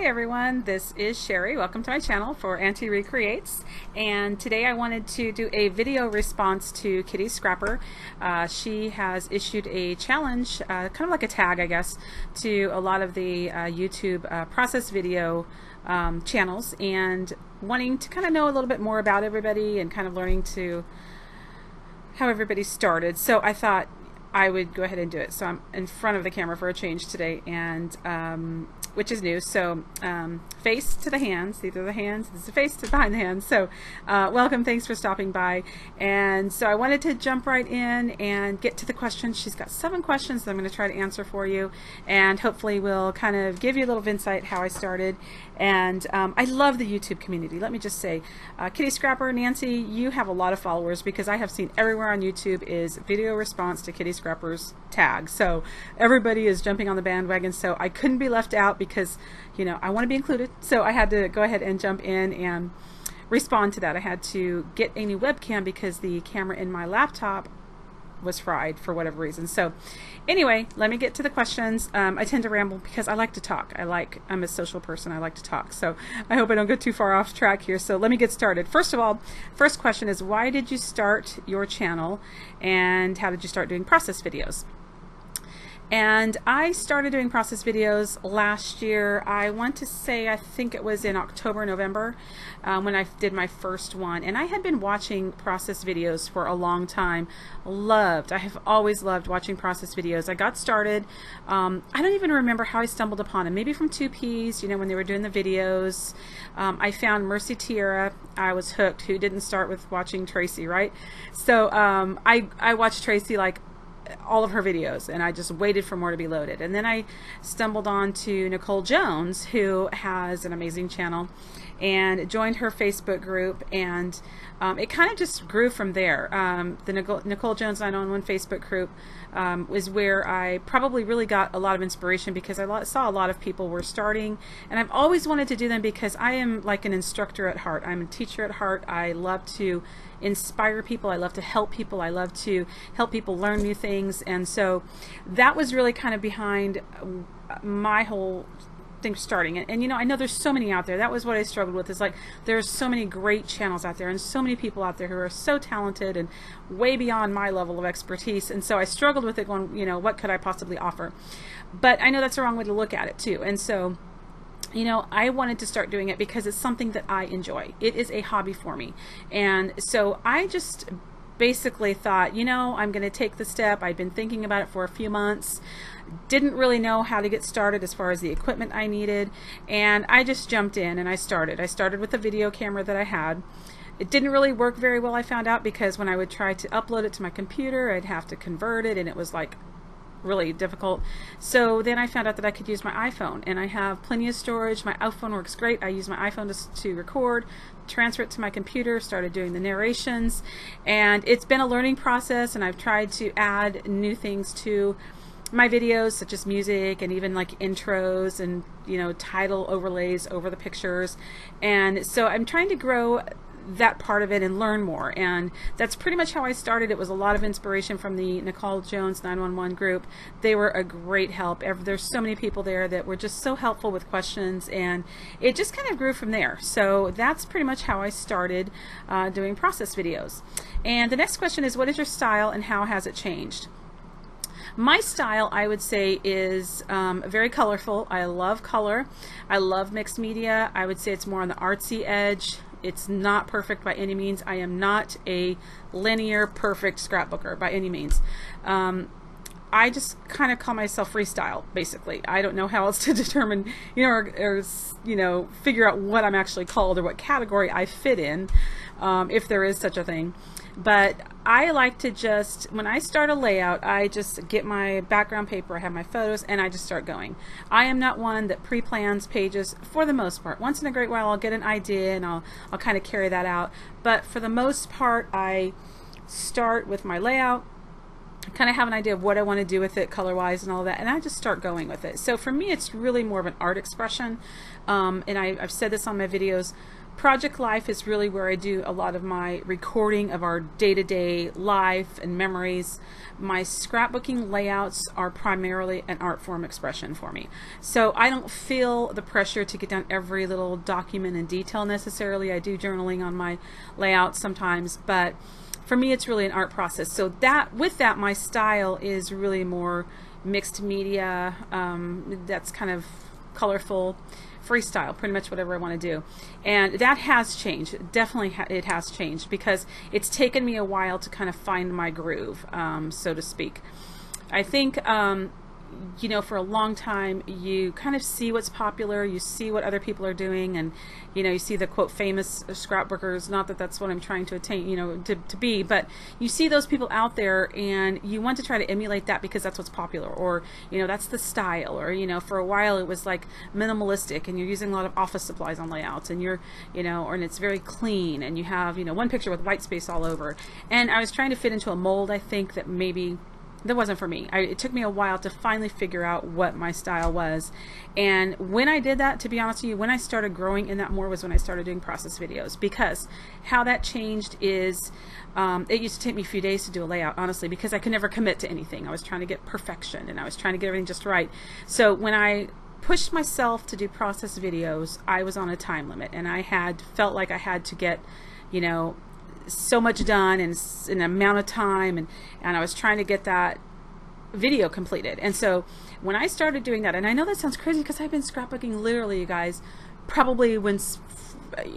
everyone, this is Sherry. Welcome to my channel for Auntie Recreates, and today I wanted to do a video response to Kitty Scrapper. She has issued a challenge, kind of like a tag I guess, to a lot of the YouTube process video channels, and wanting to kind of know a little bit more about everybody and kind of learning to how everybody started. So I thought I would go ahead and do it. So I'm in front of the camera for a change today, and which is new. So face to the hands, these are the hands, this is the face to behind the hands. So welcome, thanks for stopping by. And so I wanted to jump right in and get to the questions. She's got 7 questions that I'm going to try to answer for you, and hopefully will kind of give you a little insight how I started. And I love the YouTube community. Let me just say, Kitty Scrapper, Nancy, you have a lot of followers, because I have seen everywhere on YouTube is video response to Kitty Scrapper's tag. So everybody is jumping on the bandwagon, so I couldn't be left out, because you know I want to be included. So I had to go ahead and jump in and respond to that. I had to get a new webcam because the camera in my laptop was fried for whatever reason. So anyway, let me get to the questions. I tend to ramble because I like to talk. I'm a social person. I like to talk. So I hope I don't go too far off track here. So let me get started. First of all, first question is, why did you start your channel, and how did you start doing process videos? And I started doing process videos last year. I want to say, I think it was in October, November, when I did my first one. And I had been watching process videos for a long time. I have always loved watching process videos. I got started, I don't even remember how I stumbled upon them. Maybe from 2Ps, you know, when they were doing the videos. I found Mercy Tierra. I was hooked. Who didn't start with watching Tracy, right? So I watched Tracy like all of her videos, and I just waited for more to be loaded. And then I stumbled on to Nicole Jones, who has an amazing channel, and joined her Facebook group, and it kind of just grew from there. The Nicole Jones 911 Facebook group was where I probably really got a lot of inspiration, because I saw a lot of people were starting, and I've always wanted to do them because I am like an instructor at heart. I'm a teacher at heart. I love to inspire people. I love to help people. I love to help people learn new things. And so that was really kind of behind my whole thing starting. And you know, I know there's so many out there. That was what I struggled with, is like there's so many great channels out there and so many people out there who are so talented and way beyond my level of expertise. And so I struggled with it, going, you know, what could I possibly offer? But I know that's the wrong way to look at it too. And so, you know, I wanted to start doing it because it's something that I enjoy. It is a hobby for me. And so I just basically thought, you know, I'm going to take the step. I'd been thinking about it for a few months. Didn't really know how to get started as far as the equipment I needed. And I just jumped in and I started. I started with a video camera that I had. It didn't really work very well, I found out, because when I would try to upload it to my computer, I'd have to convert it, and it was like really difficult. So then I found out that I could use my iPhone, and I have plenty of storage. My iPhone works great. I use my iPhone to record, transfer it to my computer, started doing the narrations, and it's been a learning process, and I've tried to add new things to my videos, such as music and even like intros and, you know, title overlays over the pictures. And so I'm trying to grow that part of it and learn more, and that's pretty much how I started. It was a lot of inspiration from the Nicole Jones 911 group. They were a great help. There's so many people there that were just so helpful with questions, and it just kind of grew from there. So that's pretty much how I started doing process videos. And the next question is, what is your style and how has it changed? My style, I would say, is very colorful. I love color. I love mixed media. I would say it's more on the artsy edge. It's not perfect by any means. I am not a linear perfect scrapbooker by any means. I just kind of call myself freestyle, basically. I don't know how else to determine, you know, or you know, figure out what I'm actually called or what category I fit in, if there is such a thing. But I like to just, when I start a layout, I just get my background paper, I have my photos, and I just start going. I am not one that pre-plans pages for the most part. Once in a great while I'll get an idea and I'll kind of carry that out. But for the most part, I start with my layout, kind of have an idea of what I want to do with it color-wise and all that, and I just start going with it. So for me, it's really more of an art expression. And I've said this on my videos Project life is really where I do a lot of my recording of our day-to-day life and memories. My scrapbooking layouts are primarily an art form expression for me. So I don't feel the pressure to get down every little document in detail necessarily. I do journaling on my layouts sometimes, but for me it's really an art process. So that with that, my style is really more mixed media. That's kind of colorful, freestyle, pretty much whatever I want to do. And that has changed. Definitely it has changed because it's taken me a while to kind of find my groove, so to speak. I think you know, for a long time you kind of see what's popular, you see what other people are doing, and you know, you see the quote famous scrapbookers, not that that's what I'm trying to attain, you know, to be, but you see those people out there and you want to try to emulate that because that's what's popular, or you know, that's the style, or you know, for a while it was like minimalistic and you're using a lot of office supplies on layouts, and you're, you know, and it's very clean, and you have, you know, one picture with white space all over. And I was trying to fit into a mold, I think, that maybe that wasn't for me. It took me a while to finally figure out what my style was. And when I did that, to be honest with you, when I started growing in that more was when I started doing process videos. Because how that changed is, it used to take me a few days to do a layout, honestly, because I could never commit to anything. I was trying to get perfection and I was trying to get everything just right. So when I pushed myself to do process videos, I was on a time limit, and I had felt like I had to get, you know, so much done in an amount of time, and I was trying to get that video completed. And so when I started doing that, and I know that sounds crazy because I've been scrapbooking literally, you guys, probably when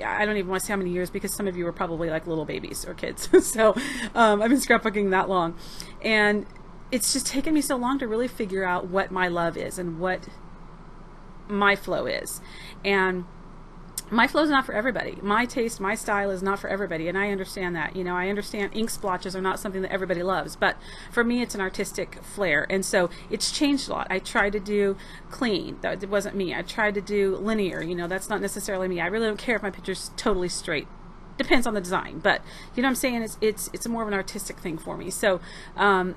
I don't even want to say how many years, because some of you were probably like little babies or kids. So I've been scrapbooking that long, and it's just taken me so long to really figure out what my love is and what my flow is. And my flow is not for everybody. My taste, my style is not for everybody, and I understand that. You know, I understand ink splotches are not something that everybody loves, but for me it's an artistic flair, and so it's changed a lot. I tried to do clean. That wasn't me. I tried to do linear. You know, that's not necessarily me. I really don't care if my picture's totally straight. Depends on the design, but you know what I'm saying, it's more of an artistic thing for me. So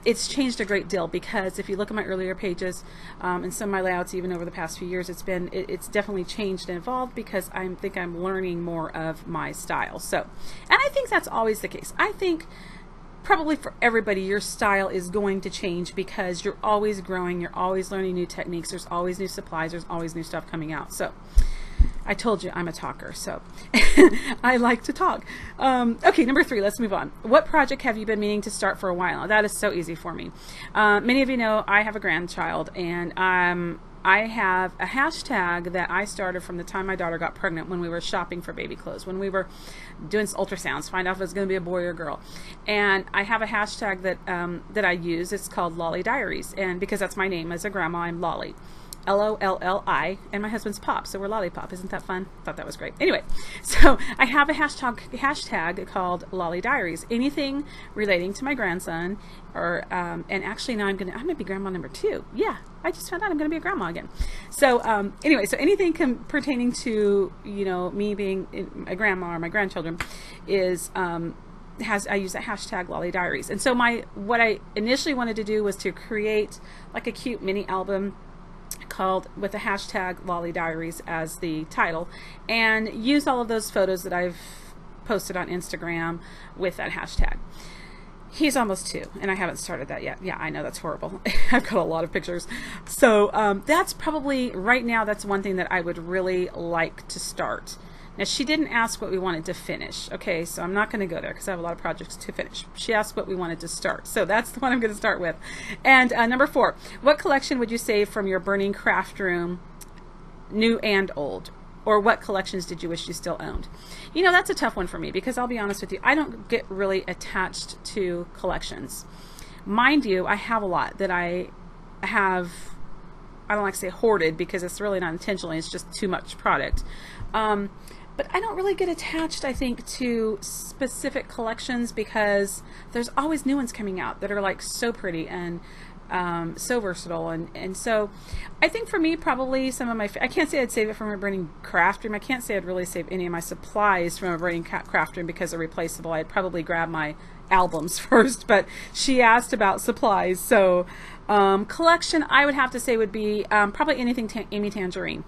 it's changed a great deal, because if you look at my earlier pages and some of my layouts even over the past few years, it's definitely changed and evolved, because I think I'm learning more of my style. So, and I think that's always the case. I think probably for everybody your style is going to change, because you're always growing, you're always learning new techniques, there's always new supplies, there's always new stuff coming out. So I told you I'm a talker, so I like to talk. Okay, number 3, let's move on. What project have you been meaning to start for a while? That is so easy for me. Many of you know I have a grandchild, and I have a hashtag that I started from the time my daughter got pregnant, when we were shopping for baby clothes, when we were doing ultrasounds, find out if it's going to be a boy or a girl. And I have a hashtag that I use. It's called Lolly Diaries, and because that's my name as a grandma, I'm Lolly. Lolli, and my husband's Pop, so we're Lollipop. Isn't that fun? Thought that was great. Anyway, so I have a hashtag called Lolly Diaries. Anything relating to my grandson, or and actually now I'm gonna be grandma number 2. Yeah, I just found out I'm gonna be a grandma again. So anyway, so anything pertaining to, you know, me being a grandma or my grandchildren is I use that hashtag Lolly Diaries. And so what I initially wanted to do was to create like a cute mini album called with the hashtag Lolly Diaries as the title, and use all of those photos that I've posted on Instagram with that hashtag. He's almost 2, and I haven't started that yet. Yeah, I know, that's horrible. I've got a lot of pictures. So that's probably, right now, that's one thing that I would really like to start. Now, she didn't ask what we wanted to finish. Okay, so I'm not going to go there because I have a lot of projects to finish. She asked what we wanted to start. So that's the one I'm going to start with. And number 4, what collection would you save from your burning craft room, new and old? Or what collections did you wish you still owned? You know, that's a tough one for me, because I'll be honest with you, I don't get really attached to collections. Mind you, I have a lot that I don't like to say hoarded, because it's really not intentionally, it's just too much product. But I don't really get attached, I think, to specific collections, because there's always new ones coming out that are like so pretty and so versatile. And so I think for me, probably some of my, I can't say I'd save it from a burning craft room. I can't say I'd really save any of my supplies from a burning craft room because they're replaceable. I'd probably grab my albums first, but she asked about supplies. So collection, I would have to say, would be probably anything Amy Tangerine.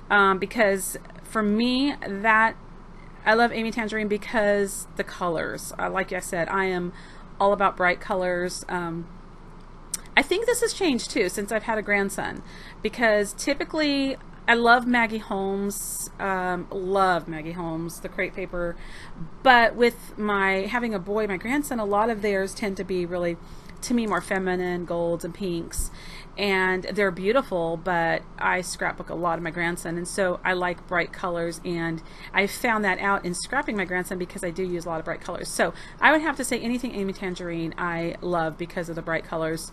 Because for me, that I love Amy Tangerine because the colors. Like I said, I am all about bright colors. I think this has changed too since I've had a grandson, because typically I love Maggie Holmes, the crepe paper, but with having a boy, my grandson, a lot of theirs tend to be really, to me, more feminine, golds and pinks, and they're beautiful, but I scrapbook a lot of my grandson, and so I like bright colors, and I found that out in scrapping my grandson because I do use a lot of bright colors. So I would have to say anything Amy Tangerine I love because of the bright colors.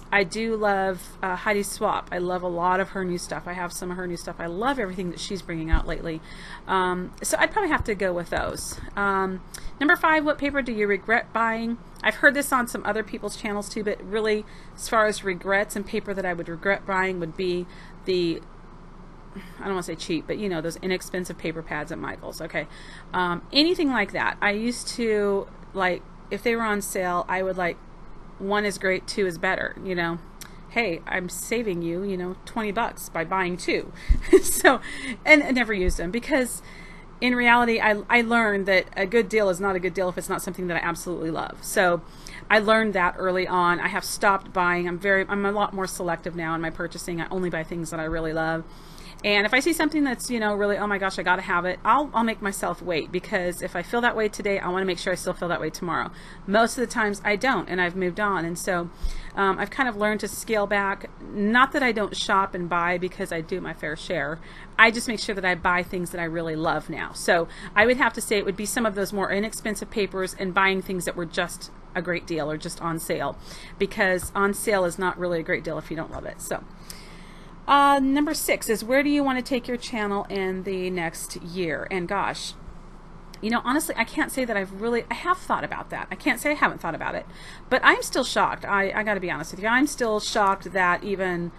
I do love Heidi Swap. I love a lot of her new stuff. I have some of her new stuff. I love everything that she's bringing out lately. So I'd probably have to go with those. Number 5, what paper do you regret buying? I've heard this on some other people's channels too, but really, as far as regrets and paper that I would regret buying would be the, I don't want to say cheap, but you know, those inexpensive paper pads at Michael's. Okay. Anything like that. I used to, like, if they were on sale, I would like, 1 is great, 2 is better, you know. Hey, I'm saving you, you know, $20 by buying 2. So, and I never used them because in reality, I learned that a good deal is not a good deal if it's not something that I absolutely love. So I learned that early on. I have stopped buying. I'm a lot more selective now in my purchasing. I only buy things that I really love. And if I see something that's, you know, really, oh my gosh, I got to have it, I'll make myself wait, because if I feel that way today, I want to make sure I still feel that way tomorrow. Most of the times I don't, and I've moved on. And so I've kind of learned to scale back. Not that I don't shop and buy, because I do my fair share. I just make sure that I buy things that I really love now. So I would have to say it would be some of those more inexpensive papers and buying things that were just a great deal or just on sale, because on sale is not really a great deal if you don't love it. So. Number 6 is, where do you want to take your channel in the next year? And gosh, you know, honestly, I can't say that I have thought about that. I can't say I haven't thought about it, but I'm still shocked. I got to be honest with you. I'm still shocked that even,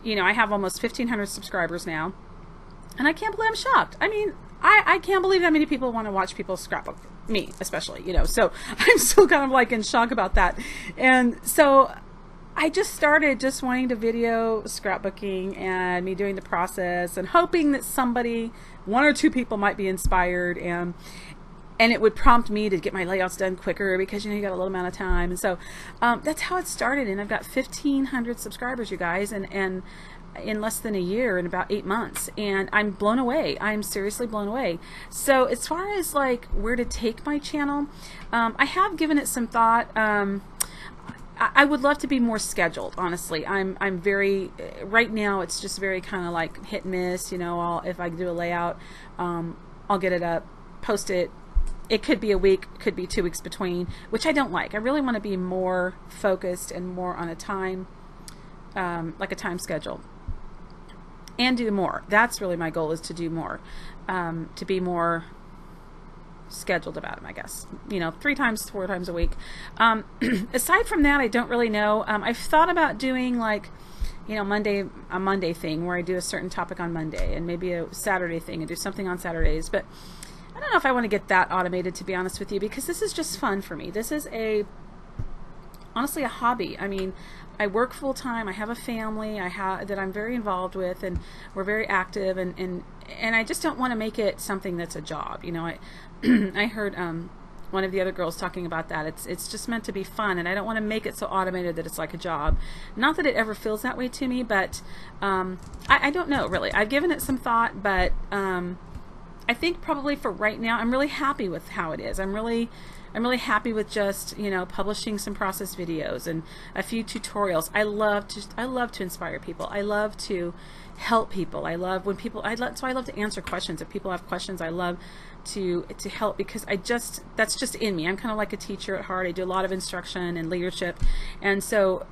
you know, I have almost 1,500 subscribers now, and I can't believe I'm shocked. I mean, I can't believe that many people want to watch people scrapbook, me especially, you know, so I'm still kind of like in shock about that. And so I just started just wanting to video scrapbooking and me doing the process and hoping that somebody, 1 or 2 people might be inspired, and it would prompt me to get my layouts done quicker, because, you know, you got a little amount of time. And so that's how it started. And I've got 1,500 subscribers, you guys, and in less than a year, in about 8 months, and I'm blown away. I'm seriously blown away. So as far as like where to take my channel, I have given it some thought. I would love to be more scheduled, honestly. I'm very, right now it's just very kind of like hit and miss, you know. If I do a layout, I'll get it up, post it. It could be a week, could be 2 weeks between, which I don't like. I really want to be more focused and more on a time, like a time schedule, and do more. That's really my goal, is to do more, to be more scheduled about them, I guess, you know, 3 times, 4 times a week. Aside from that, I don't really know. I've thought about doing, like, you know, a Monday thing where I do a certain topic on Monday, and maybe a Saturday thing and do something on Saturdays, but I don't know if I want to get that automated, to be honest with you, because this is just fun for me. This is honestly a hobby. I mean, I work full time. I have a family that I'm very involved with, and we're very active, and I just don't want to make it something that's a job. You know, I heard one of the other girls talking about that. It's just meant to be fun, and I don't want to make it so automated that it's like a job. Not that it ever feels that way to me, but I don't know, really. I've given it some thought, but I think probably for right now, I'm really happy with how it is. I'm really happy with just, you know, publishing some process videos and a few tutorials. I love to inspire people. I love to help people. I love when people, so I love to answer questions. If people have questions, I love to help, because that's just in me. I'm kind of like a teacher at heart. I do a lot of instruction and leadership, and so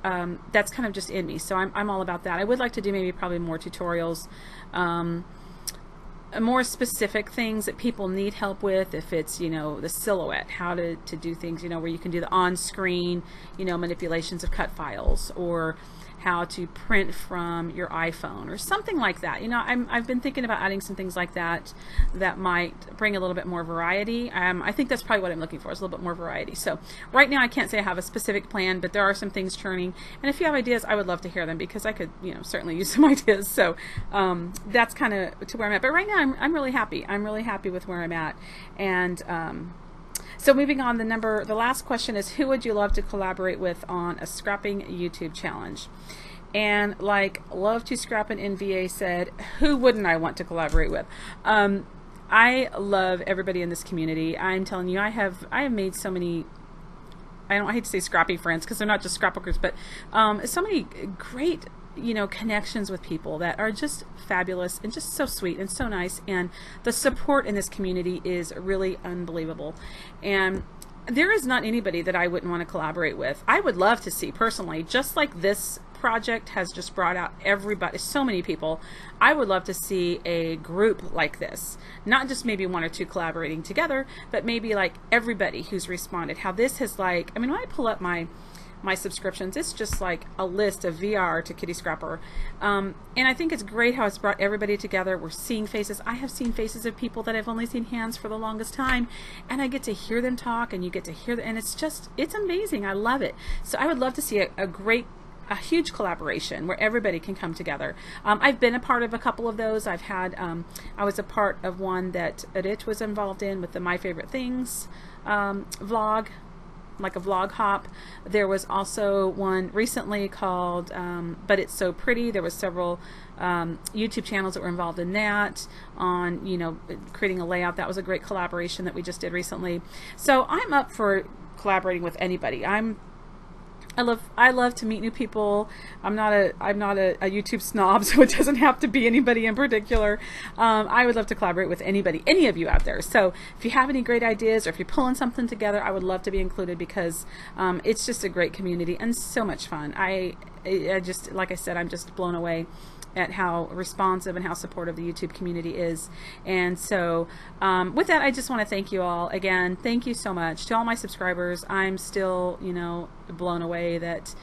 that's kind of just in me. So I'm all about that. I would like to do maybe probably more tutorials, more specific things that people need help with. If it's, you know, the silhouette, how to do things, you know, where you can do the on-screen, you know, manipulations of cut files, or how to print from your iPhone or something like that. You know, I've been thinking about adding some things like that that might bring a little bit more variety. I think that's probably what I'm looking for, is a little bit more variety. So right now I can't say I have a specific plan, but there are some things churning, and if you have ideas, I would love to hear them, because I could, you know, certainly use some ideas. So that's kind of to where I'm at. But right now I'm really happy. I'm really happy with where I'm at. And so moving on, the last question is, who would you love to collaborate with on a scrapping YouTube challenge? And like Love to Scrap and NVA said, who wouldn't I want to collaborate with? I love everybody in this community. I'm telling you, I have made so many, I hate to say scrappy friends because they're not just scrapbookers, but so many great, you know, connections with people that are just fabulous and just so sweet and so nice. And the support in this community is really unbelievable. And there is not anybody that I wouldn't want to collaborate with. I would love to see personally, just like this project has just brought out everybody, so many people. I would love to see a group like this, not just maybe one or two collaborating together, but maybe like everybody who's responded. How this has, like, I mean, when I pull up my subscriptions, it's just like a list of VR to Kitty Scrapper. And I think it's great how it's brought everybody together. We're seeing faces. I have seen faces of people that I've only seen hands for the longest time, and I get to hear them talk, and you get to hear them, and it's amazing. I love it. So I would love to see a huge collaboration where everybody can come together. I've been a part of a couple of those. I've had, I was a part of one that Edith was involved in with the My Favorite Things vlog, like a vlog hop. There was also one recently called But It's So Pretty. There was several YouTube channels that were involved in that, on, you know, creating a layout. That was a great collaboration that we just did recently. So I'm up for collaborating with anybody. I love to meet new people. I'm not a YouTube snob, so it doesn't have to be anybody in particular. I would love to collaborate with anybody, any of you out there. So if you have any great ideas, or if you're pulling something together, I would love to be included, because it's just a great community and so much fun. I just, like I said, I'm just blown away at how responsive and how supportive the YouTube community is. And so with that, I just want to thank you all again. Thank you so much to all my subscribers. I'm still, you know, blown away that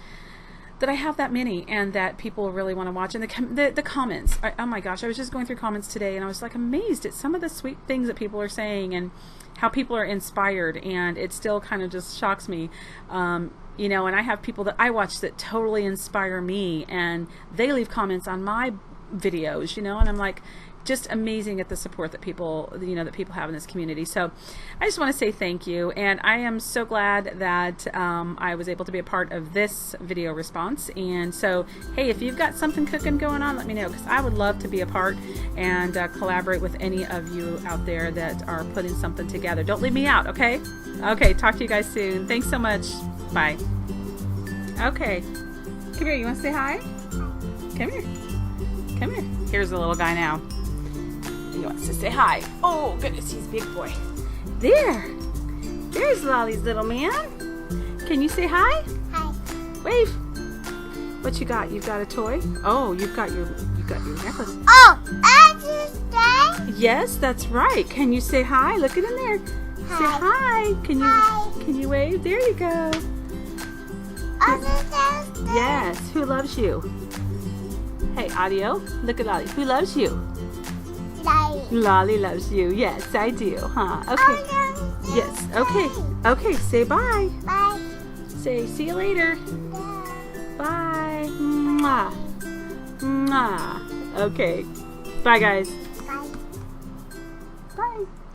I have that many, and that people really want to watch. And the comments, oh my gosh, I was just going through comments today, and I was like amazed at some of the sweet things that people are saying and how people are inspired, and it still kind of just shocks me. You know, and I have people that I watch that totally inspire me, and they leave comments on my videos, you know, and I'm like, just amazing at the support that people, you know, that people have in this community. So I just want to say thank you, and I am so glad that I was able to be a part of this video response. And so, hey, if you've got something cooking going on, let me know, because I would love to be a part and collaborate with any of you out there that are putting something together. Don't leave me out, okay? Okay, talk to you guys soon. Thanks so much. Bye. Okay, come here. You want to say hi? Come here. Come here. Here's the little guy now. He wants to say hi. Oh, goodness, he's a big boy. There's Lolly's little man. Can you say hi? Hi. Wave. What you got? You've got a toy? Oh, you've got your necklace. Oh, I just say. Yes, that's right. Can you say hi? Look at him there. Hi. Say hi. Can you wave? There you go. Yes. Who loves you? Hey, Audio. Look at Lolly. Who loves you? Lolly. Lolly loves you. Yes, I do. Huh? Okay. Yes. Okay. Okay. Say bye. Bye. Say see you later. Bye. Mwah. Mwah. Okay. Bye, guys. Bye. Bye.